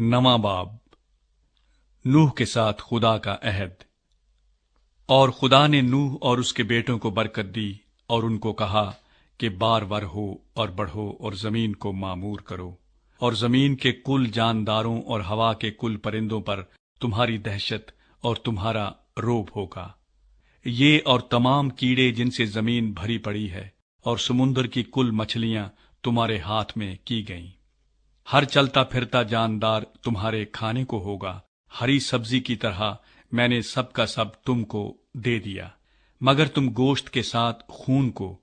नवां बाब। नूह के साथ खुदा का अहद। और खुदा ने नूह और उसके बेटों को बरकत दी और उनको कहा कि बारवर हो और बढ़ो और जमीन को मामूर करो, और जमीन के कुल जानदारों और हवा के कुल परिंदों पर तुम्हारी दहशत और तुम्हारा रोब होगा। ये और तमाम कीड़े जिनसे जमीन भरी पड़ी है, और समुद्र की कुल मछलियां तुम्हारे हाथ में की गईं। हर चलता फिरता जानदार तुम्हारे खाने को होगा। हरी सब्जी की तरह मैंने सब का सब तुमको दे दिया, मगर तुम गोश्त के साथ खून को,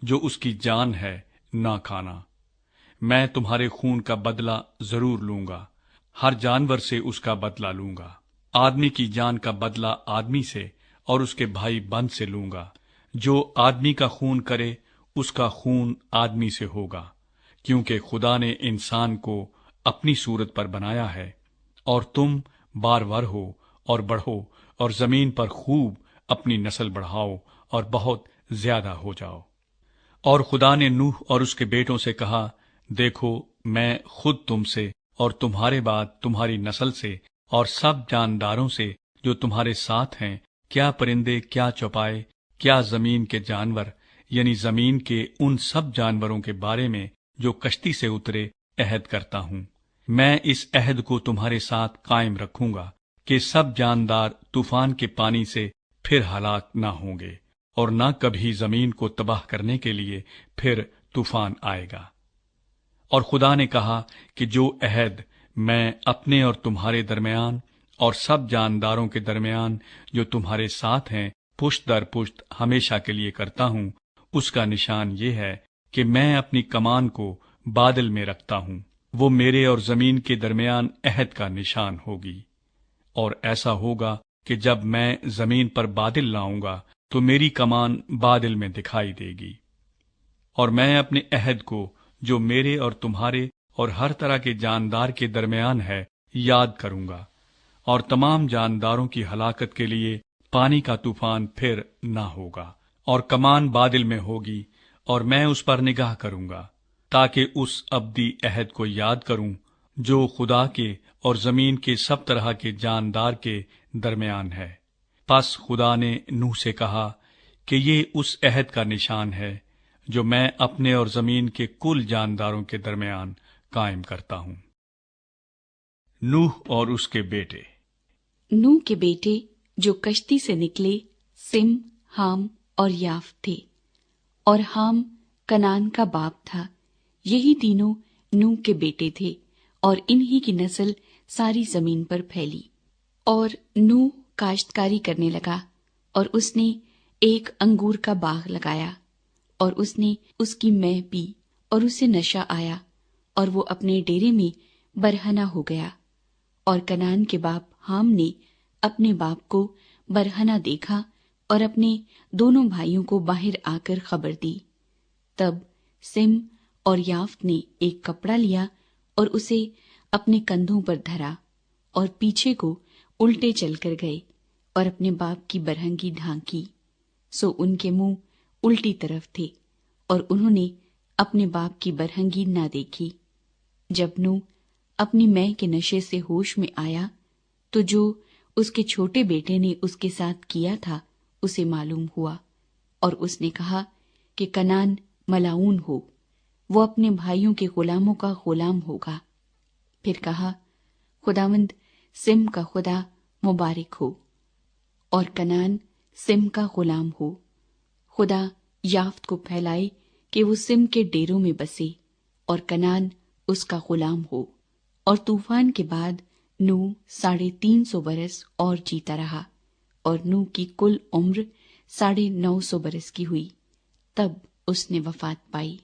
जो उसकी जान है, ना खाना। मैं तुम्हारे खून का बदला जरूर लूंगा, हर जानवर से उसका बदला लूंगा। आदमी की जान का बदला आदमी से और उसके भाई बंद से लूंगा। जो आदमी का खून करे, उसका खून आदमी से होगा, क्योंकि खुदा ने इंसान को अपनी सूरत पर बनाया है। और तुम बारवर हो और बढ़ो और जमीन पर खूब अपनी नस्ल बढ़ाओ और बहुत ज्यादा हो जाओ। और खुदा ने नूह और उसके बेटों से कहा, देखो, मैं खुद तुमसे और तुम्हारे बाद तुम्हारी नस्ल से और सब जानदारों से जो तुम्हारे साथ हैं, क्या परिंदे, क्या चौपाए, क्या जमीन के जानवर, यानी जमीन के उन सब जानवरों के बारे में जो कश्ती से उतरे, अहद करता हूं। मैं इस अहद को तुम्हारे साथ कायम रखूंगा कि सब जानदार तूफान के पानी से फिर हलाक ना होंगे, और न कभी जमीन को तबाह करने के लिए फिर तूफान आएगा। और खुदा ने कहा कि जो अहद मैं अपने और तुम्हारे दरमियान और सब जानदारों के दरमियान जो तुम्हारे साथ हैं, पुश्त दर पुश्त हमेशा के लिए करता हूं, उसका निशान ये है कि मैं अपनी कमान को बादल में रखता हूं। वो मेरे और जमीन के दरमियान अहद का निशान होगी। और ऐसा होगा कि जब मैं जमीन पर बादल लाऊंगा, तो मेरी कमान बादल में दिखाई देगी। और मैं अपने अहद को, जो मेरे और तुम्हारे और हर तरह के जानदार के दरमियान है, याद करूंगा। और तमाम जानदारों की हलाकत के लिए पानी का तूफान फिर ना होगा, और कमान बादल में होगी, और मैं उस पर निगाह करूंगा, ताकि उस अब्दी अहद को याद करूं जो खुदा के और जमीन के सब तरह के जानदार के दरमियान है। पस खुदा ने नूह से कहा कि ये उस अहद का निशान है जो मैं अपने और जमीन के कुल जानदारों के दरमियान कायम करता हूं। नूह और उसके बेटे। नूह के बेटे जो कश्ती से निकले सिम, हाम और याफ थे। और हाम कनान का बाप था। यही तीनों नूह के बेटे थे, और इन्हीं की नस्ल सारी जमीन पर फैली। और नूह काश्तकारी करने लगा, और उसने एक अंगूर का बाग लगाया, और उसने उसकी मैं पी, और उसे नशा आया, और वो अपने डेरे में बरहना हो गया। और कनान के बाप हाम ने अपने बाप को बरहना देखा और अपने दोनों भाइयों को बाहर आकर खबर दी। तब सिम और याफ्त ने एक कपड़ा लिया और उसे अपने कंधों पर धरा, और पीछे को उल्टे चलकर गए और अपने बाप की बरहंगी ढांकी। सो उनके मुंह उल्टी तरफ थे, और उन्होंने अपने बाप की बरहंगी ना देखी। जब नूह अपनी मैं के नशे से होश में आया, तो जो उसके छोटे बेटे ने उसके साथ किया था उसे मालूम हुआ, और उसने कहा कि कनान मलाऊन हो, वो अपने भाइयों के गुलामों का गुलाम होगा। फिर कहा, खुदावंद सिम का खुदा मुबारक हो, और कनान सिम का गुलाम हो। खुदा याफ्त को फैलाए कि वो सिम के डेरों में बसे, और कनान उसका गुलाम हो। और तूफान के बाद नूह 350 बरस और जीता रहा, और नूह की कुल उम्र 950 बरस की हुई। तब उसने वफात पाई।